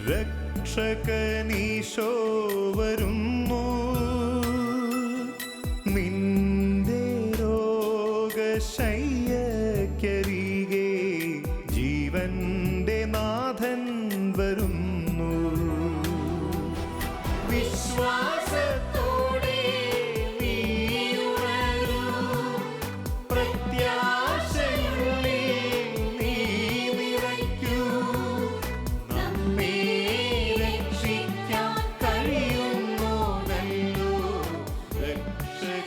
രക്ഷകനീശോ വരുന്നു, നിന്റെ രോഗശയ്യക്കരികെ ജീവന്റെ നാഥൻ വരുന്നു. വിശ്വാസത്തോടെ നീ ഉണരൂ, പ്രത്യാശയുള്ളിൽ നീ നിറയ്ക്കൂ. നമ്മെ രക്ഷിക്കാൻ കഴിയുന്നോനല്ലോ രക്ഷകനീശോനാഥൻ.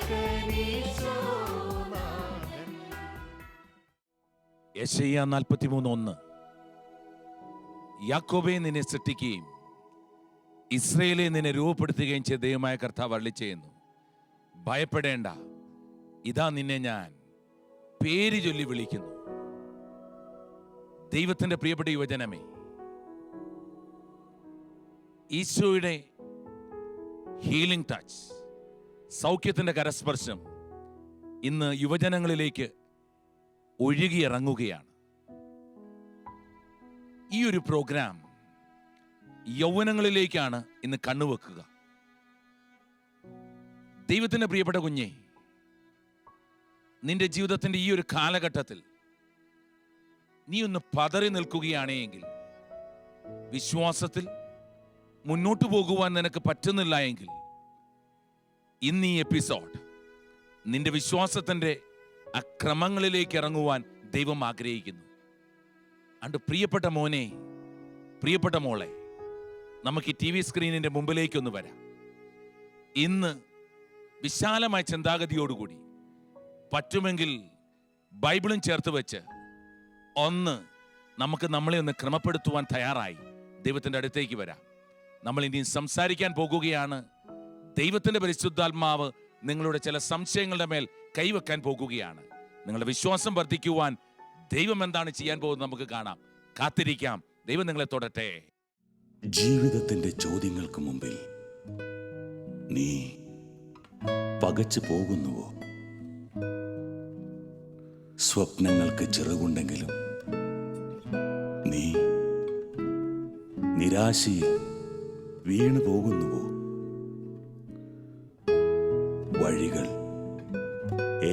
യെശയ്യാ 43:1. യാക്കോബേ നിന്നെ സൃഷ്ടിക്കുകയും ഇസ്രയേലെ നിന്നെ രൂപപ്പെടുത്തുകയും ചെയ്ത ദൈവമായ കർത്താവ് അരുളിച്ചെയ്യുന്നു, ഭയപ്പെടേണ്ട, ഇതാ നിന്നെ ഞാൻ പേര് ചൊല്ലി വിളിക്കുന്നു. ദൈവത്തിന്റെ പ്രിയപ്പെട്ട യുവജനമേ, ഈശോയുടെ ഹീലിംഗ് ടച്ച്, സൗഖ്യത്തിന്റെ കരസ്പർശം ഇന്ന് യുവജനങ്ങളിലേക്ക് ഒഴുകിയിറങ്ങുകയാണ്. ഈ ഒരു പ്രോഗ്രാം യൗവനങ്ങളിലേക്കാണ് ഇന്ന് കണ്ണുവെക്കുക. ദൈവത്തിന്റെ പ്രിയപ്പെട്ട കുഞ്ഞെ, നിന്റെ ജീവിതത്തിന്റെ ഈ ഒരു കാലഘട്ടത്തിൽ നീ ഒന്ന് പതറി നിൽക്കുകയാണെങ്കിൽ, വിശ്വാസത്തിൽ മുന്നോട്ടു പോകുവാൻ നിനക്ക് പറ്റുന്നില്ല എങ്കിൽ, ഇന്ന് ഈ എപ്പിസോഡ് നിന്റെ വിശ്വാസത്തിന്റെ ആ ക്രമങ്ങളിലേക്ക് ഇറങ്ങുവാൻ ദൈവം ആഗ്രഹിക്കുന്നു. അണ്ട് പ്രിയപ്പെട്ട മോനെ, പ്രിയപ്പെട്ട മോളെ, നമുക്ക് ഈ TV സ്ക്രീനിന്റെ മുമ്പിലേക്കൊന്ന് വരാം. ഇന്ന് വിശാലമായ ചിന്താഗതിയോടുകൂടി പറ്റുമെങ്കിൽ ബൈബിളും ചേർത്ത് വെച്ച് നമുക്ക് നമ്മളെ ഒന്ന് ക്രമപ്പെടുത്തുവാൻ തയ്യാറായി ദൈവത്തിന്റെ അടുത്തേക്ക് വരാം. നമ്മൾ ഇനി സംസാരിക്കാൻ പോകുകയാണ്. ദൈവത്തിന്റെ പരിശുദ്ധാത്മാവ് നിങ്ങളുടെ ചില സംശയങ്ങളുടെ മേൽ കൈവെക്കാൻ പോകുകയാണ്. നിങ്ങളുടെ വിശ്വാസം വർദ്ധിക്കുവാൻ ദൈവം എന്താണ് ചെയ്യാൻ പോകുന്നത് നമുക്ക് കാണാം. കാത്തിരിക്കാം. ദൈവം നിങ്ങളെ തൊടട്ടെ. ജീവിതത്തിന്റെ ചോദ്യങ്ങൾക്ക് മുമ്പിൽ നീ പകച്ചു പോകുന്നുവോ? സ്വപ്നങ്ങൾക്ക് ചിറകുണ്ടെങ്കിലും നീ നിരാശയിൽ വീണു പോകുന്നുവോ? വഴികൾ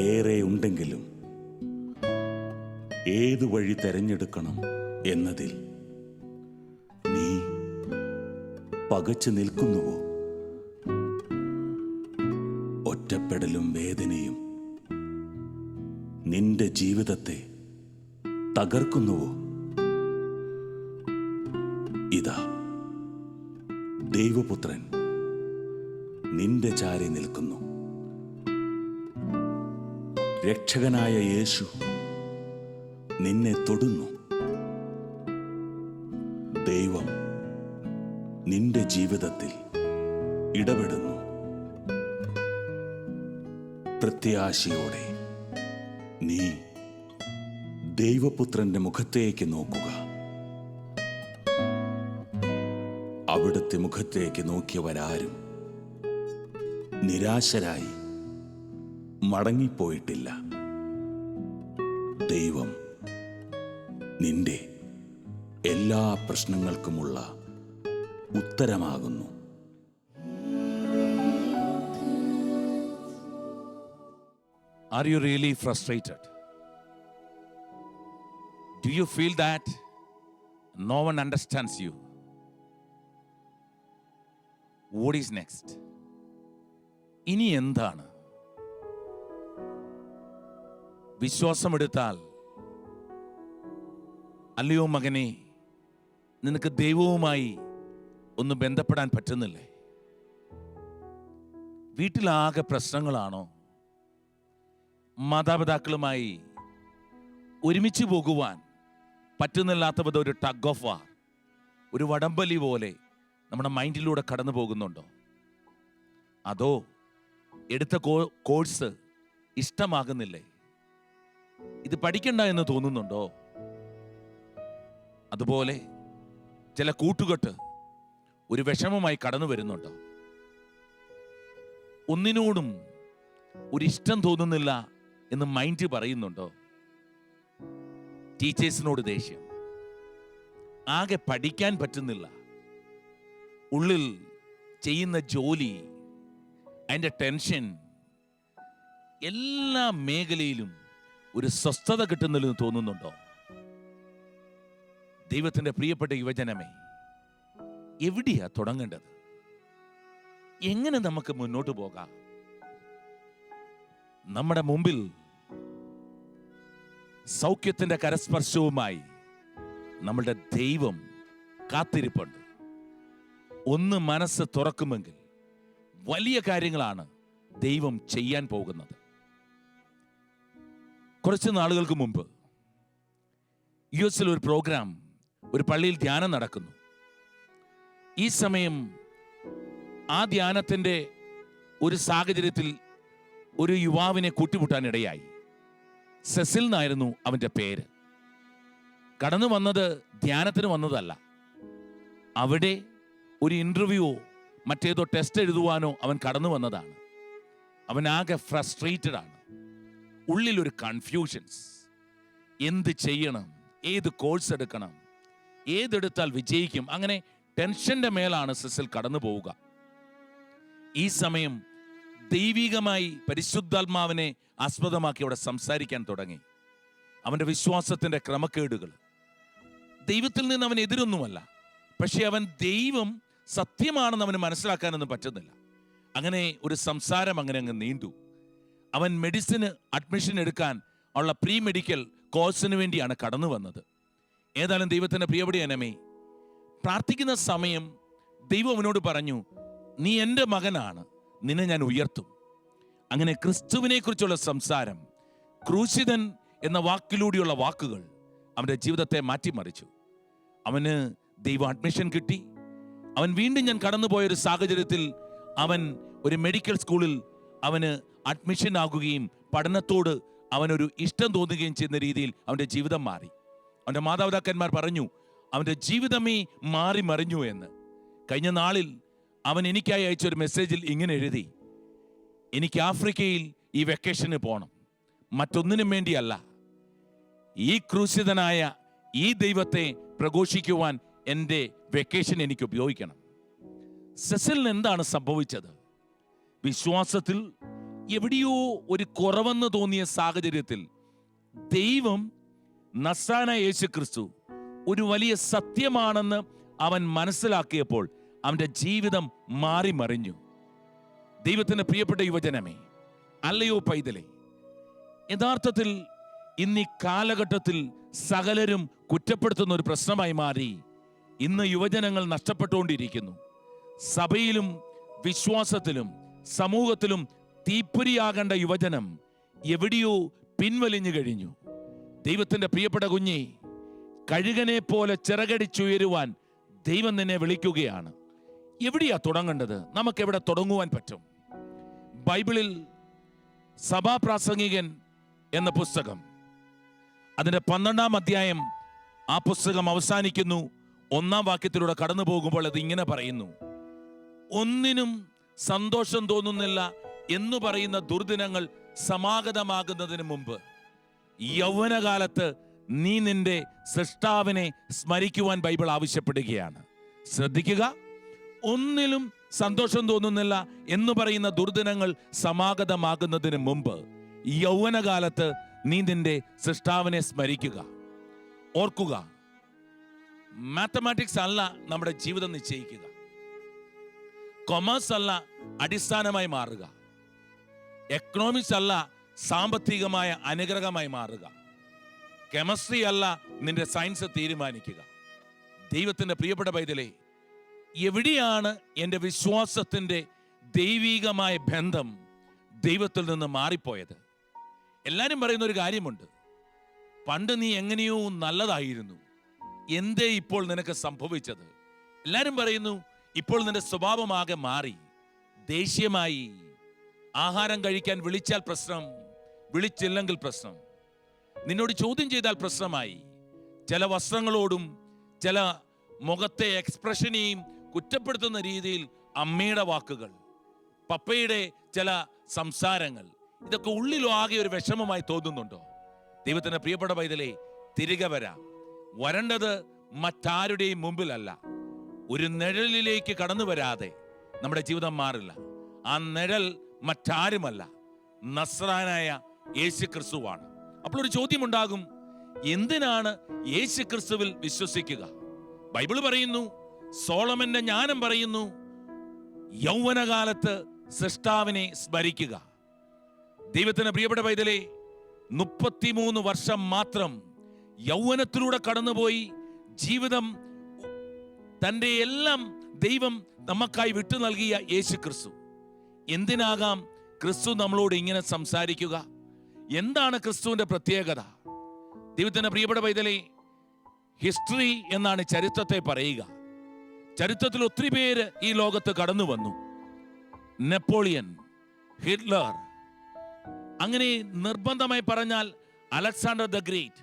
ഏറെ ഉണ്ടെങ്കിലും ഏതു വഴി തെരഞ്ഞെടുക്കണം എന്നതിൽ നീ പകച്ചു നിൽക്കുന്നുവോ? ഒറ്റപ്പെടലും വേദനയും നിന്റെ ജീവിതത്തെ തകർക്കുന്നുവോ? ഇതാ ദൈവപുത്രൻ നിന്റെ ചാരി നിൽക്കുന്നു. രക്ഷകനായ യേശു നിന്നെ തൊടുന്നു. ദൈവം നിന്റെ ജീവിതത്തിൽ ഇടപെടുന്നു. പ്രത്യാശയോടെ നീ ദൈവപുത്രന്റെ മുഖത്തേക്ക് നോക്കുക. അവിടുത്തെ മുഖത്തേക്ക് നോക്കിയവരാരും നിരാശരായി മടങ്ങിപ്പോയിട്ടില്ല. ദൈവം നിന്റെ എല്ലാ പ്രശ്നങ്ങൾക്കുമുള്ള ഉത്തരമാകുന്നു. Are you really frustrated? Do you feel that no one understands you? What is next? ഇനി എന്താണ്? വിശ്വാസമെടുത്താൽ, അല്ലയോ മകനെ, നിനക്ക് ദൈവവുമായി ഒന്ന് ബന്ധപ്പെടാൻ പറ്റുന്നില്ലേ? വീട്ടിലാകെ പ്രശ്നങ്ങളാണോ? മാതാപിതാക്കളുമായി ഒരുമിച്ച് പോകുവാൻ പറ്റുന്നില്ലാത്തത് ഒരു ടഗ് ഓഫ് വാർ, ഒരു വടംവലി പോലെ നമ്മുടെ മൈൻഡിലൂടെ കടന്നു പോകുന്നുണ്ടോ? അതോ എടുത്ത കോഴ്സ് ഇഷ്ടമാകുന്നില്ലേ? ഇത് പഠിക്കണ്ട എന്ന് തോന്നുന്നുണ്ടോ? അതുപോലെ ചില കൂട്ടുകെട്ട് ഒരു വിഷമമായി കടന്നു വരുന്നുണ്ടോ? ഒന്നിനോടും ഒരിഷ്ടം തോന്നുന്നില്ല എന്ന് മൈൻഡ് പറയുന്നുണ്ടോ? ടീച്ചേഴ്സിനോട് ദേഷ്യം, ആകെ പഠിക്കാൻ പറ്റുന്നില്ല, ഉള്ളിൽ ചെയ്യുന്ന ജോലി, അതിൻ്റെ ടെൻഷൻ, എല്ലാ മേഖലയിലും ഒരു സ്വസ്ഥത കിട്ടുന്നില്ലെന്ന് തോന്നുന്നുണ്ടോ? ദൈവത്തിൻ്റെ പ്രിയപ്പെട്ട യുവജനമേ, എവിടെയാ തുടങ്ങേണ്ടത്? എങ്ങനെ നമുക്ക് മുന്നോട്ട് പോകാം? നമ്മുടെ മുമ്പിൽ സൗഖ്യത്തിന്റെ കരസ്പർശവുമായി നമ്മളുടെ ദൈവം കാത്തിരിപ്പുണ്ട്. ഒന്ന് മനസ്സ് തുറക്കുമെങ്കിൽ വലിയ കാര്യങ്ങളാണ് ദൈവം ചെയ്യാൻ പോകുന്നത്. കുറച്ച് നാളുകൾക്ക് മുമ്പ് US ഒരു പ്രോഗ്രാം, ഒരു പള്ളിയിൽ ധ്യാനം നടക്കുന്നു. ഈ സമയം ആ ധ്യാനത്തിൻ്റെ ഒരു സാഹചര്യത്തിൽ ഒരു യുവാവിനെ കൂട്ടിമുട്ടാനിടയായി. സെസിൽ എന്നായിരുന്നു അവൻ്റെ പേര്. കടന്നു വന്നത് ധ്യാനത്തിന് വന്നതല്ല. അവിടെ ഒരു ഇൻ്റർവ്യൂവോ മറ്റേതോ ടെസ്റ്റ് എഴുതുവാനോ അവൻ കടന്നു വന്നതാണ്. അവൻ ആകെ ഫ്രസ്ട്രേറ്റഡ് ആണ്. ഉള്ളിലൊരു കൺഫ്യൂഷൻസ്. എന്ത് ചെയ്യണം, ഏത് കോഴ്സ് എടുക്കണം, ഏതെടുത്താൽ വിജയിക്കും, അങ്ങനെ ടെൻഷന്റെ മേലാണ് സെസിൽ കടന്നു പോവുക. ഈ സമയം ദൈവികമായി പരിശുദ്ധാത്മാവിനെ ആസ്പദമാക്കി അവിടെ സംസാരിക്കാൻ തുടങ്ങി. അവൻ്റെ വിശ്വാസത്തിൻ്റെ ക്രമക്കേടുകൾ. ദൈവത്തിൽ നിന്ന് അവൻ എതിരൊന്നുമല്ല, പക്ഷെ അവൻ ദൈവം സത്യമാണെന്ന് അവന് മനസ്സിലാക്കാനൊന്നും പറ്റുന്നില്ല. അങ്ങനെ ഒരു സംസാരം അങ്ങനെ അങ്ങ് നീണ്ടു. അവൻ മെഡിസിന് അഡ്മിഷൻ എടുക്കാൻ ഉള്ള പ്രീ മെഡിക്കൽ കോഴ്സിന് വേണ്ടിയാണ് കടന്നു വന്നത്. ഏതായാലും ദൈവത്തിൻ്റെ പ്രിയപ്പെട്ട ജനമേ, പ്രാർത്ഥിക്കുന്ന സമയം ദൈവം അവനോട് പറഞ്ഞു, നീ എൻ്റെ മകനാണ്, നിന്നെ ഞാൻ ഉയർത്തും. അങ്ങനെ ക്രിസ്തുവിനെ കുറിച്ചുള്ള സംസാരം, ക്രൂശിതൻ എന്ന വാക്കിലൂടെയുള്ള വാക്കുകൾ അവൻ്റെ ജീവിതത്തെ മാറ്റിമറിച്ചു. അവന് ദൈവം അഡ്മിഷൻ കിട്ടി. അവൻ വീണ്ടും ഞാൻ കടന്നുപോയൊരു സാഹചര്യത്തിൽ അവൻ ഒരു മെഡിക്കൽ സ്കൂളിൽ അവന് അഡ്മിഷൻ ആകുകയും പഠനത്തോട് അവനൊരു ഇഷ്ടം തോന്നുകയും ചെയ്യുന്ന രീതിയിൽ അവൻ്റെ ജീവിതം മാറി. അവൻ്റെ മാതാപിതാക്കന്മാർ പറഞ്ഞു, അവൻ്റെ ജീവിതമേ മാറി മറിഞ്ഞു എന്ന്. കഴിഞ്ഞ നാളിൽ അവൻ എനിക്കായി അയച്ചൊരു മെസ്സേജിൽ ഇങ്ങനെ എഴുതി, എനിക്ക് ആഫ്രിക്കയിൽ ഈ വെക്കേഷന് പോകണം, മറ്റൊന്നിനും വേണ്ടിയല്ല. ഈ ക്രൂശിതനായ ഈ ദൈവത്തെ പ്രഘോഷിക്കുവാൻ എൻ്റെ വെക്കേഷൻ എനിക്ക് ഉപയോഗിക്കണം. സെസിലിന് എന്താണ് സംഭവിച്ചത്? വിശ്വാസത്തിൽ എവിടെയോ ഒരു കുറവെന്ന് തോന്നിയ സാഹചര്യത്തിൽ ദൈവം നസ്രായനായ യേശു ക്രിസ്തു ഒരു വലിയ സത്യമാണെന്ന് അവൻ മനസ്സിലാക്കിയപ്പോൾ അവൻ്റെ ജീവിതം മാറി മറിഞ്ഞു. ദൈവത്തിന് പ്രിയപ്പെട്ട യുവജനമേ, അല്ലയോ പൈതലേ, യഥാർത്ഥത്തിൽ ഇന്ന് ഈ കാലഘട്ടത്തിൽ സകലരും കുറ്റപ്പെടുത്തുന്ന ഒരു പ്രശ്നമായി മാറി ഇന്ന് യുവജനങ്ങൾ നഷ്ടപ്പെട്ടുകൊണ്ടിരിക്കുന്നു. സഭയിലും വിശ്വാസത്തിലും സമൂഹത്തിലും തീപ്പൊരിയാകേണ്ട യുവജനം എവിടെയോ പിൻവലിഞ്ഞു കഴിഞ്ഞു. ദൈവത്തിന്റെ പ്രിയപ്പെട്ട കുഞ്ഞേ, കഴുകനെ പോലെ ചിറകടിച്ചുയരുവാൻ ദൈവം നിന്നെ വിളിക്കുകയാണ്. എവിടെയാ തുടങ്ങേണ്ടത്? നമുക്ക് എവിടെ തുടങ്ങുവാൻ പറ്റും? ബൈബിളിൽ സഭാപ്രാസംഗികൻ എന്ന പുസ്തകം, അതിന്റെ 12-ാം അധ്യായം, ആ പുസ്തകം അവസാനിക്കുന്നു. 1-ാം വാക്യത്തിലൂടെ കടന്നു പോകുമ്പോൾ അത് ഇങ്ങനെ പറയുന്നു, ഒന്നിനും സന്തോഷം തോന്നുന്നില്ല എന്ന് പറയുന്ന ദുർദിനങ്ങൾ സമാഗതമാകുന്നതിന് മുമ്പ് യൗവനകാലത്ത് നീ നിന്റെ സൃഷ്ടാവിനെ സ്മരിക്കുവാൻ ബൈബിൾ ആവശ്യപ്പെടുകയാണ്. ശ്രദ്ധിക്കുക, ഒന്നിലും സന്തോഷം തോന്നുന്നില്ല എന്ന് പറയുന്ന ദുർദിനങ്ങൾ സമാഗതമാകുന്നതിന് മുമ്പ് യൗവനകാലത്ത് നീ നിന്റെ സൃഷ്ടാവിനെ സ്മരിക്കുക. ഓർക്കുക, മാത്തമാറ്റിക്സ് അല്ല നമ്മുടെ ജീവിതം നിശ്ചയിക്കുക. കൊമേഴ്സ് അല്ല അടിസ്ഥാനമായി മാറുക. എക്കണോമിക്സ് അല്ല സാമ്പത്തികമായ അനുഗ്രഹമായി മാറുക. കെമിസ്ട്രി അല്ല നിന്റെ സയൻസ് തീരുമാനിക്കുക. ദൈവത്തിന്റെ പ്രിയപ്പെട്ട പൈതലേ, എവിടെയാണ് എൻ്റെ വിശ്വാസത്തിൻ്റെ ദൈവികമായ ബന്ധം ദൈവത്തിൽ നിന്ന് മാറിപ്പോയത്? എല്ലാവരും പറയുന്ന ഒരു കാര്യമുണ്ട്, പണ്ട് നീ എങ്ങനെയോ നല്ലതായിരുന്നു, എന്തേ ഇപ്പോൾ നിനക്ക് സംഭവിച്ചത്? എല്ലാവരും പറയുന്നു, ഇപ്പോൾ നിന്റെ സ്വഭാവമാകെ മാറി, ദേഷ്യമായി, ആഹാരം കഴിക്കാൻ വിളിച്ചാൽ പ്രശ്നം, വിളിച്ചില്ലെങ്കിൽ പ്രശ്നം, നിന്നോട് ചോദ്യം ചെയ്താൽ പ്രശ്നമായി, ചില വസ്ത്രങ്ങളോടും ചില മുഖത്തെ എക്സ്പ്രഷനെയും കുറ്റപ്പെടുത്തുന്ന രീതിയിൽ അമ്മയുടെ വാക്കുകൾ, പപ്പയുടെ ചില സംസാരങ്ങൾ, ഇതൊക്കെ ഉള്ളിലോ ആകെ ഒരു വിഷമമായി തോന്നുന്നുണ്ടോ? ദൈവത്തിന്റെ പ്രിയപ്പെട്ട പൈതലേ, തിരികെ വരാം. വരേണ്ടത് മറ്റാരുടെയും മുമ്പിലല്ല, ഒരു നിഴലിലേക്ക് കടന്നു വരാതെ നമ്മുടെ ജീവിതം മാറില്ല. ആ നിഴൽ മറ്റാരുമല്ല, നസ്രായനായ യേശു ക്രിസ്തുവാണ്. അപ്പോൾ ഒരു ചോദ്യമുണ്ടാകും, എന്തിനാണ് യേശു ക്രിസ്തുവിൽ വിശ്വസിക്കുക? ബൈബിൾ പറയുന്നു, സോളമന്റെ ജ്ഞാനം പറയുന്നു, യൗവനകാലത്ത് സൃഷ്ടാവിനെ സ്മരിക്കുക. ദൈവത്തിന് പ്രിയപ്പെട്ട പൈതലേ, 33 വർഷം മാത്രം യൗവനത്തിലൂടെ കടന്നുപോയി ജീവിതം തൻ്റെ എല്ലാം ദൈവം നമുക്കായി വിട്ടു നൽകിയ യേശു ക്രിസ്തു. എന്തിനാകാം ക്രിസ്തു നമ്മളോട് ഇങ്ങനെ സംസാരിക്കുക? എന്താണ് ക്രിസ്തുവിന്റെ പ്രത്യേകത? ദൈവത്തിന്റെ പ്രിയപ്പെട്ട പൈതലേ, ഹിസ്റ്ററി എന്നാണ് ചരിത്രത്തെ പറയുക. ചരിത്രത്തിൽ ഒത്തിരി പേര് ഈ ലോകത്ത് കടന്നു വന്നു. നെപ്പോളിയൻ, ഹിറ്റ്ലർ, അങ്ങനെ നിർബന്ധമായി പറഞ്ഞാൽ അലക്സാണ്ടർ ദ ഗ്രേറ്റ്,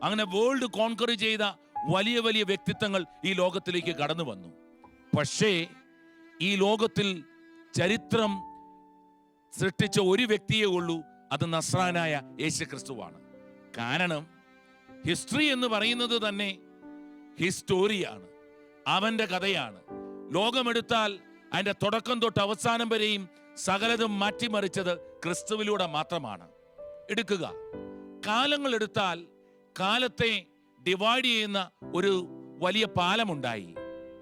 അങ്ങനെ വേൾഡ് കോൺകർ ചെയ്ത വലിയ വലിയ വ്യക്തിത്വങ്ങൾ ഈ ലോകത്തിലേക്ക് കടന്നു വന്നു. പക്ഷേ ഈ ലോകത്തിൽ ചരിത്രം സൃഷ്ടിച്ച ഒരു വ്യക്തിയേ ഉള്ളൂ, അത് നസ്രായനായ യേശു ക്രിസ്തുവാണ്. കാരണം ഹിസ്റ്ററി എന്ന് പറയുന്നത് തന്നെ ഹിസ്റ്റോറിയാണ്, അവന്റെ കഥയാണ്. ലോകമെടുത്താൽ അതിന്റെ തുടക്കം തൊട്ട് അവസാനം വരെയും സകലതും മാറ്റിമറിച്ചത് ക്രിസ്തുവിലൂടെ മാത്രമാണ്. എടുക്കുക, കാലങ്ങൾ എടുത്താൽ കാലത്തെ ഡിവൈഡ് ചെയ്യുന്ന ഒരു വലിയ പാലമുണ്ടായി.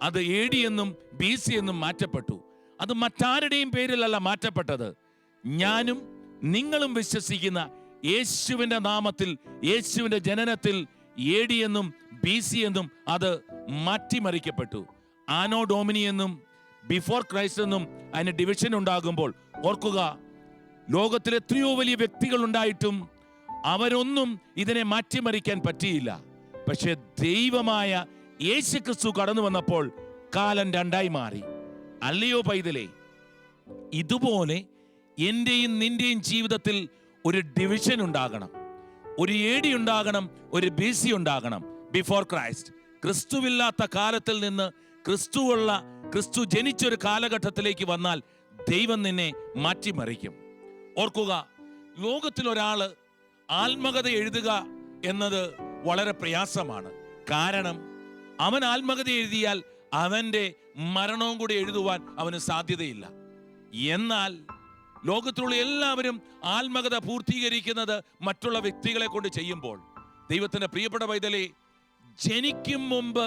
അത് AD എന്നും BC എന്നും മാറ്റപ്പെട്ടു. അത് മറ്റാരുടെയും പേരിലല്ല മാറ്റപ്പെട്ടത്, ഞാനും നിങ്ങളും വിശ്വസിക്കുന്ന യേശുവിന്റെ നാമത്തിൽ, യേശുവിന്റെ ജനനത്തിൽ AD എന്നും BC എന്നും അത് മാറ്റിമറിക്കപ്പെട്ടു. ആനോ ഡോമിനി എന്നും ബിഫോർ ക്രൈസ്റ്റ് എന്നും അതിന് ഡിവിഷൻ ഉണ്ടാകുമ്പോൾ ഓർക്കുക, ലോകത്തിൽ എത്രയോ വലിയ വ്യക്തികൾ ഉണ്ടായിട്ടും അവരൊന്നും ഇതിനെ മാറ്റിമറിക്കാൻ പറ്റിയില്ല. പക്ഷെ ദൈവമായ യേശു ക്രിസ്തു കടന്നു വന്നപ്പോൾ കാലം രണ്ടായി മാറി. അല്ലയോ പൈതലേ, ഇതുപോലെ എന്റെയും നിന്റെയും ജീവിതത്തിൽ ഒരു ഡിവിഷൻ ഉണ്ടാകണം, ഒരു AD ഉണ്ടാകണം, ഒരു BC ഉണ്ടാകണം. ബിഫോർ ക്രൈസ്റ്റ്, ക്രിസ്തുവില്ലാത്ത കാലത്തിൽ നിന്ന് ക്രിസ്തു ജനിച്ചൊരു കാലഘട്ടത്തിലേക്ക് വന്നാൽ ദൈവം നിന്നെ മാറ്റിമറിക്കും. ഓർക്കുക, ലോകത്തിൽ ഒരാള് ആത്മകഥ എഴുതുക എന്നത് വളരെ പ്രയാസമാണ്. കാരണം അവൻ ആത്മകഥ എഴുതിയാൽ അവന്റെ മരണവും കൂടി എഴുതുവാൻ അവന് സാധ്യതയില്ല. എന്നാൽ ലോകത്തിലുള്ള എല്ലാവരും ആത്മകഥ പൂർത്തീകരിക്കുന്നത് മറ്റുള്ള വ്യക്തികളെ കൊണ്ട് ചെയ്യുമ്പോൾ, ദൈവത്തിന്റെ പ്രിയപ്പെട്ട പൈതലേ, ജനിക്കും മുമ്പ്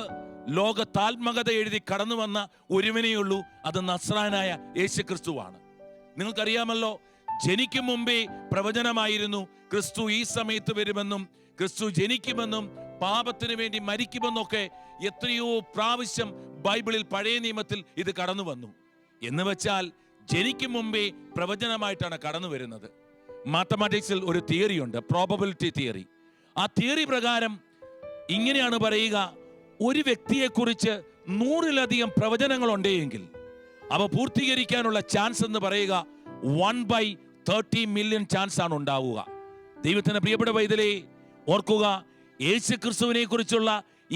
ലോകത്ത് ആത്മകഥ എഴുതി കടന്നു വന്ന ഒരുവനെയുള്ളൂ, അത് നസ്രായനായ യേശു ക്രിസ്തുവാണ്. നിങ്ങൾക്കറിയാമല്ലോ, ജനിക്കും മുമ്പേ പ്രവചനമായിരുന്നു ക്രിസ്തു ഈ സമയത്ത് വരുമെന്നും ക്രിസ്തു ജനിക്കുമെന്നും പാപത്തിന് വേണ്ടി മരിക്കുമെന്നൊക്കെ എത്രയോ പ്രാവശ്യം ബൈബിളിൽ പഴയ നിയമത്തിൽ ഇത് കടന്നു വന്നു. എന്ന് വെച്ചാൽ ജനിക്കും മുമ്പേ പ്രവചനമായിട്ടാണ് കടന്നു വരുന്നത്. മാത്തമാറ്റിക്സിൽ ഒരു തിയറി ഉണ്ട്, പ്രോബബിലിറ്റി തിയറി. ആ തിയറി പ്രകാരം ഇങ്ങനെയാണ് പറയുക, ഒരു വ്യക്തിയെക്കുറിച്ച് 100-ലധികം പ്രവചനങ്ങൾ ഉണ്ടെങ്കിൽ അവ പൂർത്തീകരിക്കാനുള്ള ചാൻസ് എന്ന് പറയുക 1/30 മില്യൺ ചാൻസ് ആണ് ഉണ്ടാവുക. ദൈവത്തിന്റെ പ്രിയപ്പെട്ട പൈതലേ, ഓർക്കുക, യേശു ക്രിസ്തുവിനെ കുറിച്ചുള്ള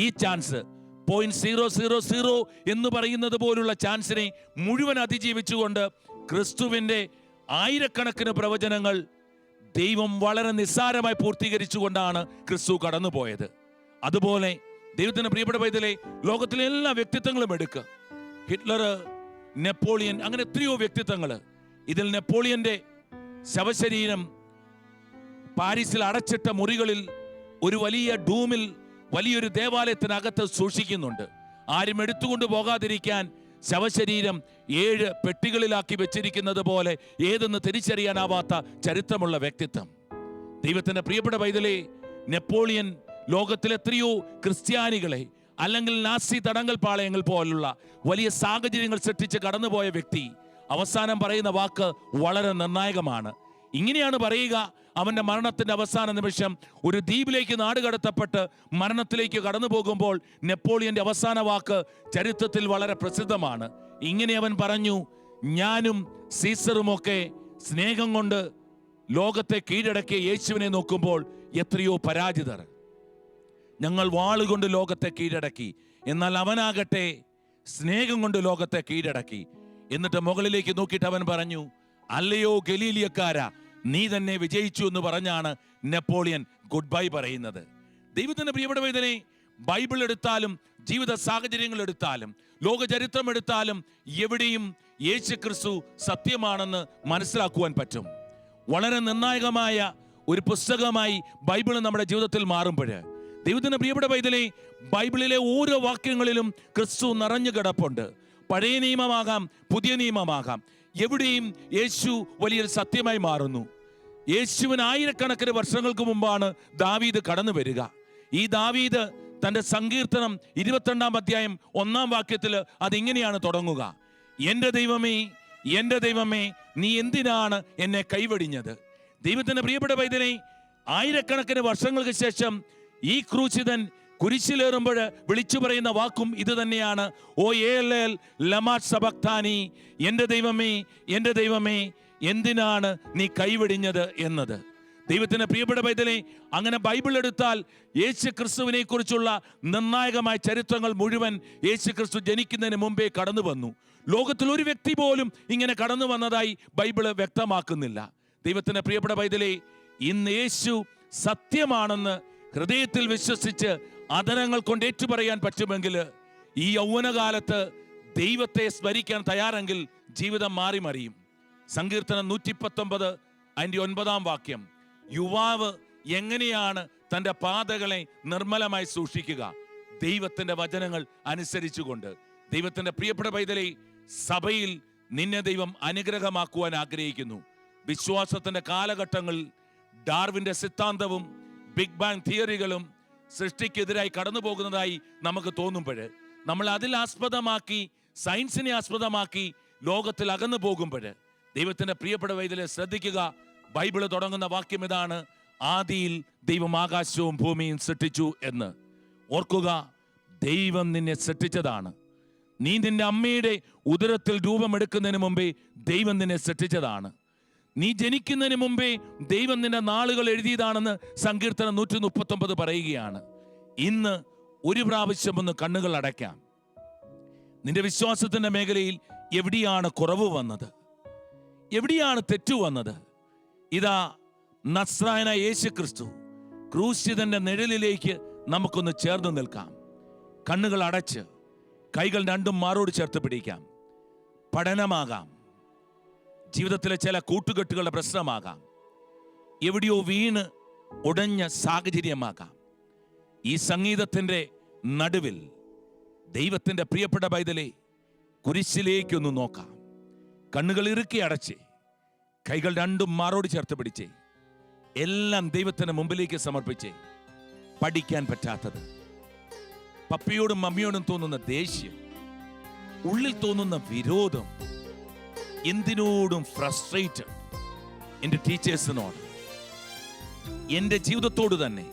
ഈ ചാൻസ് 0.000 എന്ന് പറയുന്നത് പോലുള്ള ചാൻസിനെ മുഴുവൻ അതിജീവിച്ചുകൊണ്ട് ക്രിസ്തുവിന്റെ ആയിരക്കണക്കിന് പ്രവചനങ്ങൾ ദൈവം വളരെ നിസ്സാരമായി പൂർത്തീകരിച്ചുകൊണ്ടാണ് ക്രിസ്തു കടന്നുപോയത്. അതുപോലെ ദൈവത്തിന്റെ പ്രിയപ്പെട്ട പൈതലേ, ലോകത്തിലെ എല്ലാ വ്യക്തിത്വങ്ങളും എടുക്കുക, ഹിറ്റ്ലർ, നെപ്പോളിയൻ, അങ്ങനെ എത്രയോ വ്യക്തിത്വങ്ങൾ. ഇതിൽ നെപ്പോളിയന്റെ ശവശരീരം പാരീസിൽ അടച്ചിട്ട മുറികളിൽ ഒരു വലിയ ഡൂമിൽ വലിയൊരു ദേവാലയത്തിനകത്ത് സൂക്ഷിക്കുന്നുണ്ട്. ആരും എടുത്തുകൊണ്ട് പോകാതിരിക്കാൻ ശവശരീരം 7 പെട്ടികളിലാക്കി വെച്ചിരിക്കുന്നത് പോലെ ഏതെന്ന് തിരിച്ചറിയാനാവാത്ത ചരിത്രമുള്ള വ്യക്തിത്വം. ദൈവത്തിന്റെ പ്രിയപ്പെട്ട പൈതലേ, നെപ്പോളിയൻ ലോകത്തിലെ എത്രയോ ക്രിസ്ത്യാനികളെ, അല്ലെങ്കിൽ നാസി തടങ്കൽ പാളയങ്ങൾ പോലുള്ള വലിയ സാഹചര്യങ്ങൾ സൃഷ്ടിച്ച് കടന്നുപോയ വ്യക്തി അവസാനം പറയുന്ന വാക്ക് വളരെ നിർണായകമാണ്. ഇങ്ങനെയാണ് പറയുക, അവന്റെ മരണത്തിന്റെ അവസാന നിമിഷം ഒരു ദ്വീപിലേക്ക് നാടുകടത്തപ്പെട്ട് മരണത്തിലേക്ക് കടന്നു പോകുമ്പോൾ നെപ്പോളിയന്റെ അവസാന വാക്ക് ചരിത്രത്തിൽ വളരെ പ്രസിദ്ധമാണ്. ഇങ്ങനെ അവൻ പറഞ്ഞു, ഞാനും സീസറുമൊക്കെ സ്നേഹം കൊണ്ട് ലോകത്തെ കീഴടക്കിയ യേശുവിനെ നോക്കുമ്പോൾ എത്രയോ പരാജിതർ. ഞങ്ങൾ വാളുകൊണ്ട് ലോകത്തെ കീഴടക്കി, എന്നാൽ അവനാകട്ടെ സ്നേഹം കൊണ്ട് ലോകത്തെ കീഴടക്കി. എന്നിട്ട് മുകളിലേക്ക് നോക്കിയിട്ട് അവൻ പറഞ്ഞു, അല്ലയോ ഗലീലിയക്കാരാ, നീ തന്നെ വിജയിച്ചു എന്ന് പറഞ്ഞാണ് നെപ്പോളിയൻ ഗുഡ് ബൈ പറയുന്നത്. ദൈവത്തിന്റെ പ്രിയപ്പെട്ട പൈതലേ, ബൈബിൾ എടുത്താലും ജീവിത സാഹചര്യങ്ങൾ എടുത്താലും ലോകചരിത്രം എടുത്താലും എവിടെയും യേശു ക്രിസ്തു സത്യമാണെന്ന് മനസ്സിലാക്കുവാൻ പറ്റും. വളരെ നിർണായകമായ ഒരു പുസ്തകമായി ബൈബിൾ നമ്മുടെ ജീവിതത്തിൽ മാറുമ്പോൾ ദൈവത്തിന്റെ പ്രിയപ്പെട്ട പൈതലേ, ബൈബിളിലെ ഓരോ വാക്യങ്ങളിലും ക്രിസ്തു നിറഞ്ഞു കിടപ്പുണ്ട്. പഴയ നിയമമാകാം, പുതിയ നിയമമാകാം, എവിടെയും യേശു വലിയൊരു സത്യമായി മാറുന്നു. യേശുവിന് ആയിരക്കണക്കിന് വർഷങ്ങൾക്ക് മുമ്പാണ് ദാവീദ് കടന്നു വരിക. ഈ ദാവീദ് തന്റെ സങ്കീർത്തനം 22-ാം അധ്യായം 1-ാം വാക്യത്തിൽ അതിങ്ങനെയാണ് തുടങ്ങുക: എൻ്റെ ദൈവമേ, എൻ്റെ ദൈവമേ, നീ എന്തിനാണ് എന്നെ കൈവെടിഞ്ഞത്? ദൈവത്തിന്റെ പ്രിയപ്പെട്ട പൈതലേ, ആയിരക്കണക്കിന് വർഷങ്ങൾക്ക് ശേഷം ഈ ക്രൂശിതൻ കുരിശിലേറുമ്പോൾ വിളിച്ചു പറയുന്ന വാക്കും ഇത് തന്നെയാണ്: ഓ ഏലേൽ ലമാ സബക്താനി, എൻ്റെ ദൈവമേ, എൻ്റെ ദൈവമേ, എന്തിനാണ് നീ കൈവെടിഞ്ഞത് എന്നത്. ദൈവത്തിന്റെ പ്രിയപ്പെട്ട പൈതലേ, അങ്ങനെ ബൈബിൾ എടുത്താൽ യേശു ക്രിസ്തുവിനെ കുറിച്ചുള്ള നിർണായകമായ ചരിത്രങ്ങൾ മുഴുവൻ യേശു ക്രിസ്തു ജനിക്കുന്നതിന് മുമ്പേ കടന്നു വന്നു. ലോകത്തിൽ ഒരു വ്യക്തി പോലും ഇങ്ങനെ കടന്നു വന്നതായി ബൈബിള് വ്യക്തമാക്കുന്നില്ല. ദൈവത്തിന്റെ പ്രിയപ്പെട്ട പൈതലേ, ഇന്ന് യേശു സത്യമാണെന്ന് ഹൃദയത്തിൽ വിശ്വസിച്ച് അധരങ്ങൾ കൊണ്ട് ഏറ്റുപറയാൻ പറ്റുമെങ്കിൽ, ഈ യൗവനകാലത്ത് ദൈവത്തെ സ്മരിക്കാൻ തയ്യാറെങ്കിൽ ജീവിതം മാറി മറിയും. സങ്കീർത്തനം 119 അതിൻ്റെ 9-ാം വാക്യം: യുവാവ് എങ്ങനെയാണ് തൻ്റെ പാതകളെ നിർമ്മലമായി സൂക്ഷിക്കുക? ദൈവത്തിന്റെ വചനങ്ങൾ അനുസരിച്ചുകൊണ്ട്. ദൈവത്തിന്റെ പ്രിയപ്പെട്ട പൈതലേ, സഭയിൽ നിന്നെ ദൈവം അനുഗ്രഹമാക്കുവാൻ ആഗ്രഹിക്കുന്നു. വിശ്വാസത്തിന്റെ കാലഘട്ടങ്ങളിൽ ഡാർവിന്റെ സിദ്ധാന്തവും ബിഗ് ബാങ് തിയറികളും സൃഷ്ടിക്കെതിരായി കടന്നു പോകുന്നതായി നമുക്ക് തോന്നുമ്പോൾ, നമ്മൾ അതിൽ ആസ്പദമാക്കി, സയൻസിനെ ആസ്പദമാക്കി ലോകത്തിൽ അകന്നു പോകുമ്പോൾ, ദൈവത്തിന്റെ പ്രിയപ്പെട്ട പൈതലേ ശ്രദ്ധിക്കുക. ബൈബിള് തുടങ്ങുന്ന വാക്യം ഇതാണ്: ആദിയിൽ ദൈവം ആകാശവും ഭൂമിയും സൃഷ്ടിച്ചു എന്ന്. ഓർക്കുക, ദൈവം നിന്നെ സൃഷ്ടിച്ചതാണ്. നീ നിന്റെ അമ്മയുടെ ഉദരത്തിൽ രൂപമെടുക്കുന്നതിന് മുമ്പേ ദൈവം നിന്നെ സൃഷ്ടിച്ചതാണ്. നീ ജനിക്കുന്നതിന് മുമ്പേ ദൈവം നിന്റെ നാളുകൾ എഴുതിയതാണെന്ന് സങ്കീർത്തനം 139 പറയുകയാണ്. ഇന്ന് ഒരു പ്രാവശ്യം ഒന്ന് കണ്ണുകൾ അടയ്ക്കാം. നിന്റെ വിശ്വാസത്തിന്റെ മേഖലയിൽ എവിടെയാണ് കുറവ് വന്നത്? എവിടെയാണ് തെറ്റു വന്നത്? ഇതാ നസ്രായനായ യേശു ക്രിസ്തു ക്രൂശിതന്റെ നിഴലിലേക്ക് നമുക്കൊന്ന് ചേർന്ന് നിൽക്കാം. കണ്ണുകൾ അടച്ച് കൈകൾ രണ്ടും മാറോട് ചേർത്ത് പിടിക്കാം. പഠനമാകാം, ജീവിതത്തിലെ ചില കൂട്ടുകെട്ടുകളുടെ പ്രശ്നമാകാം, എവിടെയോ വീണ് ഉടഞ്ഞ സാഹചര്യമാകാം. ഈ സംഗീതത്തിന്റെ നടുവിൽ ദൈവത്തിന്റെ പ്രിയപ്പെട്ട പൈതലേ, കുരിശിലേക്കൊന്ന് നോക്കാം. കണ്ണുകൾ ഇറുക്കി അടച്ച് കൈകൾ രണ്ടും മാറോട് ചേർത്ത് പിടിച്ചേ, എല്ലാം ദൈവത്തിന് മുമ്പിലേക്ക് സമർപ്പിച്ചേ. പഠിക്കാൻ പറ്റാത്തത്, പപ്പയോടും മമ്മിയോടും തോന്നുന്ന ദേഷ്യം, ഉള്ളിൽ തോന്നുന്ന വിരോധം, എന്തിനോടും ഫ്രസ്ട്രേറ്റഡ്, എൻ്റെ ടീച്ചേഴ്സിനോട്, എൻ്റെ ജീവിതത്തോട് തന്നെ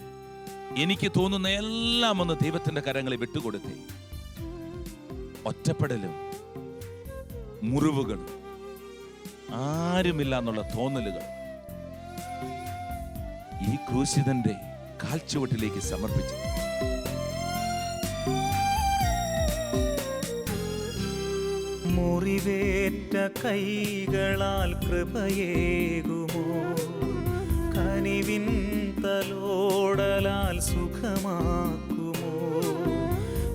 എനിക്ക് തോന്നുന്ന എല്ലാം ഒന്ന് ദൈവത്തിന്റെ കരങ്ങളിൽ വിട്ടുകൊടുത്തേ. ഒറ്റപ്പെടലും മുറിവുകളും ആരുമില്ല എന്നുള്ള തോന്നലുകൾ ഈ ക്രൂശിതന്റെ കാൽച്ചുവട്ടിലേക്ക് സമർപ്പിച്ചു. മുറിവേറ്റ കൈകളാൽ കൃപയേകുമോ? കനിവിൻ തലോടലാൽ സുഖമാക്കുമോ?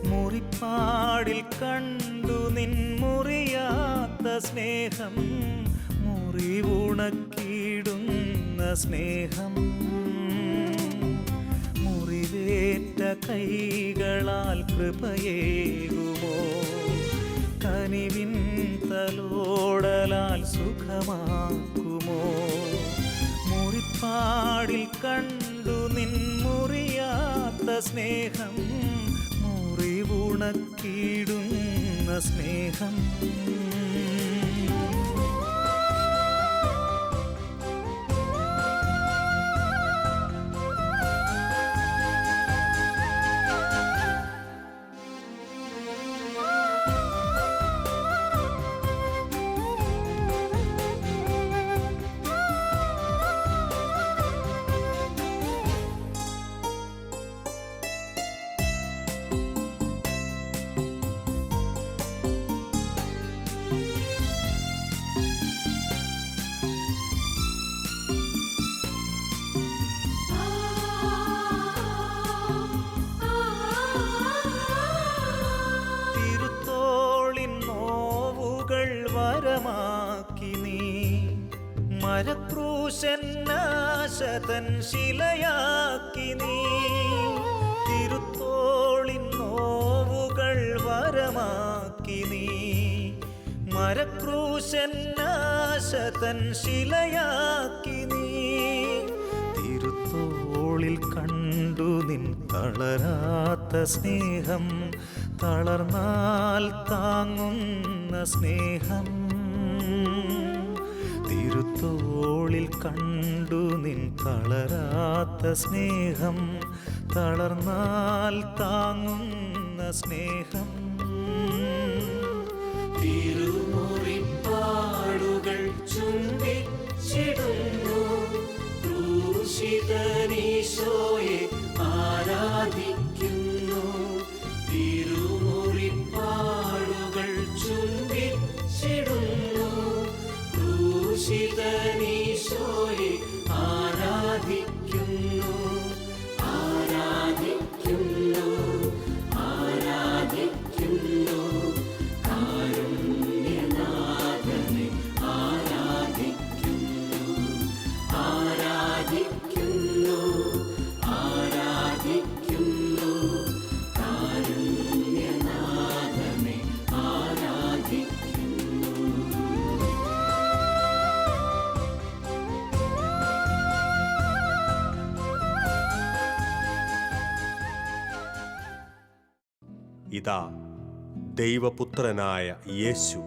മുറിപ്പാടിൽ കണ്ടു നിൻ മുറിയാത്ത സ്നേഹം, മുറിവുണക്കിടുന്ന സ്നേഹം. മുറിവേറ്റ കൈകളാൽ കൃപയേകുമോ? കനിവിൻ തലോടലാൽ സുഖമാക്കുമോ? മുറിപ്പാടിൽ കണ്ടു നിൻ മുറിയാത്ത സ്നേഹം, മുറിവുണക്കിടുന്ന സ്നേഹം. മരക്രൂശന്നാശതൻ ശിലയാക്കി നീ തിരുത്തോളിൻ നോവുകൾ വരമാക്കി നീ. മരക്രൂശന്നാശതൻ ശിലയാക്കി നീ തിരുത്തോളിൽ കണ്ടു നിൻ തളരാത്ത സ്നേഹം, തളർന്നാൽ താങ്ങുന്ന സ്നേഹം. തിരുത്തോളിൽ കണ്ടു നിൻ തളരാത്ത സ്നേഹം, തളർന്നാൽ താങ്ങുന്ന സ്നേഹം. തിരുമുറിപ്പാടുകൾ ചുംബിച്ചിടുന്നു ക്രൂശിതനീശോയെ ആരാധിക്കുന്നു. തിരുമുറിപ്പാടുകൾ ചുംബിച്ചിടുന്നു ക്രൂശിതനീശോയെ ആരാധിക്കുന്നു. ആരാധിക്കുന്നു, ആരാധിക്കുന്നു, കാരുണ്യനാഥനെ ആരാധിക്കുന്നു. ആരാധിക്കുന്നു, ആരാധിക്കുന്നു, കാരുണ്യനാഥനെ ആരാധിക്കുന്നു. ഇതാ ദൈവപുത്രനായ യേശു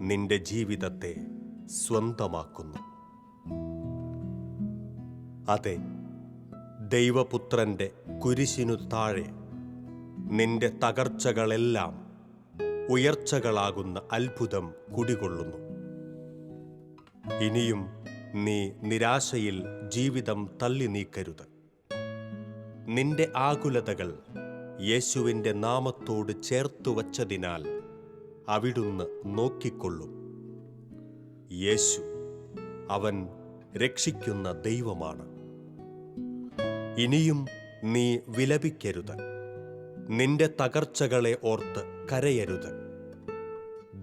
നിന്റെ ജീവിതത്തെ സ്വന്തമാക്കുന്നു. അതെ, ദൈവപുത്രന്റെ കുരിശിനു താഴെ നിന്റെ തകർച്ചകളെല്ലാം ഉയർച്ചകളാകുന്ന അത്ഭുതം കുടികൊള്ളുന്നു. ഇനിയും നീ നിരാശയിൽ ജീവിതം തള്ളി നീക്കരുത്. നിന്റെ ആകുലതകൾ യേശുവിൻ്റെ നാമത്തോട് ചേർത്തു വച്ചതിനാൽ അവിടുന്ന് നോക്കിക്കൊള്ളും. യേശു, അവൻ രക്ഷിക്കുന്ന ദൈവമാണ്. ഇനിയും നീ വിലപിക്കരുത്. നിന്റെ തകർച്ചകളെ ഓർത്ത് കരയരുത്.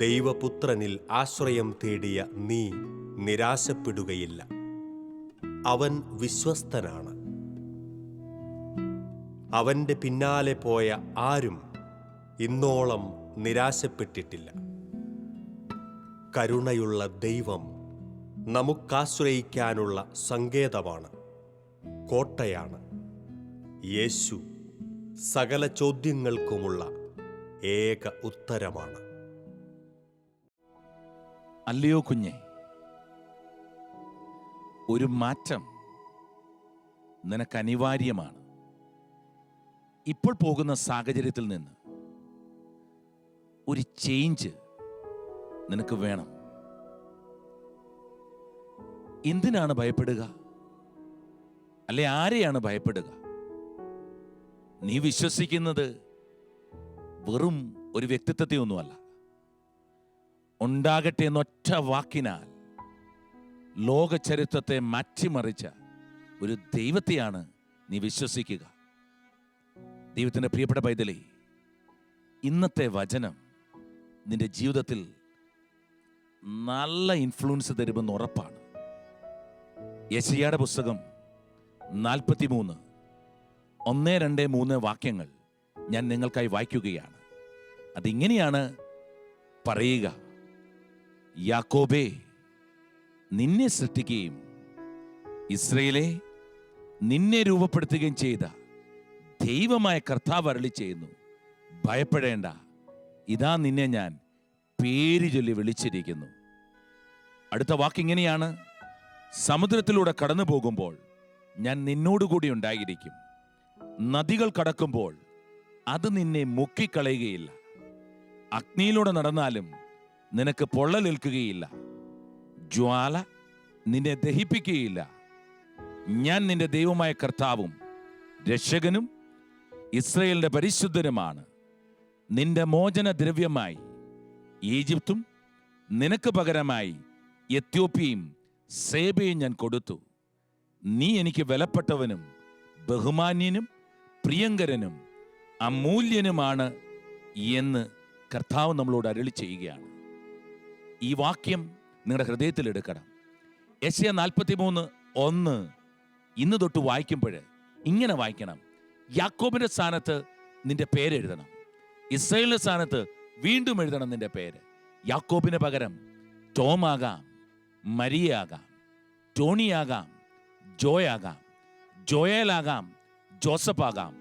ദൈവപുത്രനിൽ ആശ്രയം തേടിയ നീ നിരാശപ്പെടുകയില്ല. അവൻ വിശ്വസ്തനാണ്. അവൻ്റെ പിന്നാലെ പോയ ആരും ഇന്നോളം നിരാശപ്പെട്ടിട്ടില്ല. കരുണയുള്ള ദൈവം നമുക്കാശ്രയിക്കാനുള്ള സങ്കേതമാണ്, കോട്ടയാണ്. യേശു സകല ചോദ്യങ്ങൾക്കുമുള്ള ഏക ഉത്തരമാണ്. അല്ലയോ കുഞ്ഞെ, ഒരു മാറ്റം നിനക്ക് അനിവാര്യമാണ്. ഇപ്പോൾ പോകുന്ന സാഹചര്യത്തിൽ നിന്ന് ഒരു ചേഞ്ച് നിനക്ക് വേണം. എന്തിനാണ് ഭയപ്പെടുക? അല്ലെ ആരെയാണ് ഭയപ്പെടുക? നീ വിശ്വസിക്കുന്നത് വെറും ഒരു വ്യക്തിത്വത്തെ ഒന്നുമല്ല. ഉണ്ടാകട്ടെ എന്നൊറ്റ വാക്കിനാൽ ലോക ചരിത്രത്തെ മാറ്റിമറിച്ച ഒരു ദൈവത്തെയാണ് നീ വിശ്വസിക്കുക. ദൈവത്തിൻ്റെ പ്രിയപ്പെട്ട പൈതലേ, ഇന്നത്തെ വചനം നിന്റെ ജീവിതത്തിൽ നല്ല ഇൻഫ്ലുവൻസ് തരുമെന്ന് ഉറപ്പാണ്. യെശയ്യായുടെ പുസ്തകം 43 1, 2, 3 വാക്യങ്ങൾ ഞാൻ നിങ്ങൾക്കായി വായിക്കുകയാണ്. അതിങ്ങനെയാണ് പറയുക: യാക്കോബേ, നിന്നെ സൃഷ്ടിക്കുകയും ഇസ്രയേലേ, നിന്നെ രൂപപ്പെടുത്തുകയും ചെയ്ത ദൈവമായ കർത്താവ് അരുളി ചെയ്യുന്നു, ഭയപ്പെടേണ്ട, ഇതാ നിന്നെ ഞാൻ പേര് ചൊല്ലി വിളിച്ചിരിക്കുന്നു. അടുത്ത വാക്കിങ്ങനെയാണ്: സമുദ്രത്തിലൂടെ കടന്നു പോകുമ്പോൾ ഞാൻ നിന്നോടുകൂടി ഉണ്ടായിരിക്കും. നദികൾ കടക്കുമ്പോൾ അത് നിന്നെ മുക്കിക്കളയുകയില്ല. അഗ്നിയിലൂടെ നടന്നാലും നിനക്ക് പൊള്ളലേൽക്കുകയില്ല. ജ്വാല നിന്നെ ദഹിപ്പിക്കുകയില്ല. ഞാൻ നിന്റെ ദൈവമായ കർത്താവും രക്ഷകനും ഇസ്രായേലിന്റെ പരിശുദ്ധനുമാണ്. നിന്റെ മോചന ദ്രവ്യമായി ഈജിപ്തും നിനക്ക് പകരമായി എത്യോപ്യയും സേബയും ഞാൻ കൊടുത്തു. നീ എനിക്ക് വിലപ്പെട്ടവനും ബഹുമാന്യനും പ്രിയങ്കരനും അമൂല്യനുമാണ് എന്ന് കർത്താവ് നമ്മളോട് അരുളി ചെയ്യുകയാണ്. ഈ വാക്യം നിങ്ങളുടെ ഹൃദയത്തിൽ എടുക്കണം. യെശയ്യാ 43:1 ഇന്ന് തൊട്ട് വായിക്കുമ്പോൾ ഇങ്ങനെ വായിക്കണം. യാക്കോബിന്റെ സ്ഥാനത്ത് നിന്റെ പേരെഴുതണം. ഇസ്രായേലിന്റെ സ്ഥാനത്ത് വീണ്ടും എഴുതണം നിന്റെ പേര്. യാക്കോബിന് പകരം ടോം ആകാം, മരിയ ആകാം, ടോണി ആകാം, ജോയ് ആകാം, ജോയൽ ആകാം, ജോസഫ് ആകാം.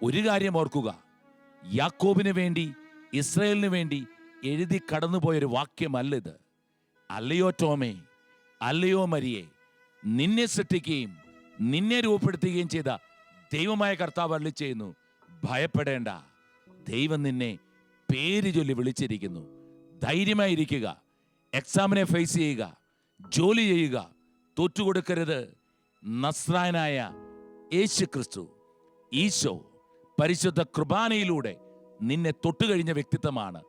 ഒരു കാര്യം ഓർക്കുക, യാക്കോബിന് വേണ്ടി, ഇസ്രായേലിന് വേണ്ടി എഴുതി കടന്നുപോയൊരു വാക്യമല്ലിത്. അല്ലയോ ടോമേ, അല്ലയോ മരിയെ, നിന്നെ സൃഷ്ടിക്കുകയും നിന്നെ രൂപപ്പെടുത്തുകയും ചെയ്ത ദൈവമായ കർത്താവ് അരുളി ചെയ്യുന്നു, ഭയപ്പെടേണ്ട, ദൈവം നിന്നെ പേര് ചൊല്ലി വിളിച്ചിരിക്കുന്നു. ധൈര്യമായിരിക്കുക, എക്സാമിനെ ഫേസ് ചെയ്യുക, ജോലി ചെയ്യുക, തോറ്റുകൊടുക്കരുത്. നസ്രായനായ യേശു ക്രിസ്തു, ഈശോ പരിശുദ്ധ കുർബാനയിലൂടെ നിന്നെ തൊട്ടുകഴിഞ്ഞ വ്യക്തിത്വമാണ്.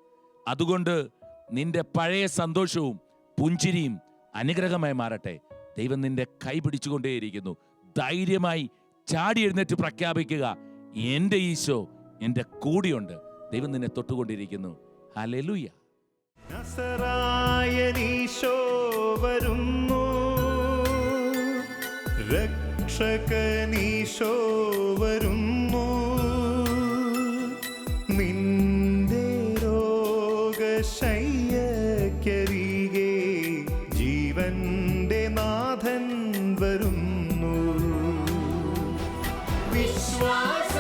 അതുകൊണ്ട് നിന്റെ പഴയ സന്തോഷവും പുഞ്ചിരിയും അനുഗ്രഹമായി മാറട്ടെ. ദൈവം നിന്റെ കൈ പിടിച്ചുകൊണ്ടേയിരിക്കുന്നു. ധൈര്യമായി ചാടി എഴുന്നേറ്റ് പ്രഖ്യാപിക്കുക, എൻ്റെ ഈശോ എൻ്റെ കൂടെയുണ്ട്. ദൈവം നിന്നെ തൊട്ടുകൊണ്ടിരിക്കുന്നു. ഹല്ലേലൂയ. നസറായനീശോ വരുന്നു, രക്ഷകനീശോ വരുന്നു, നിന്റെ രോഗശയ്യക്കരികെ ജീവന്റെ നാഥൻ വരുന്നു. വിശ്വാസ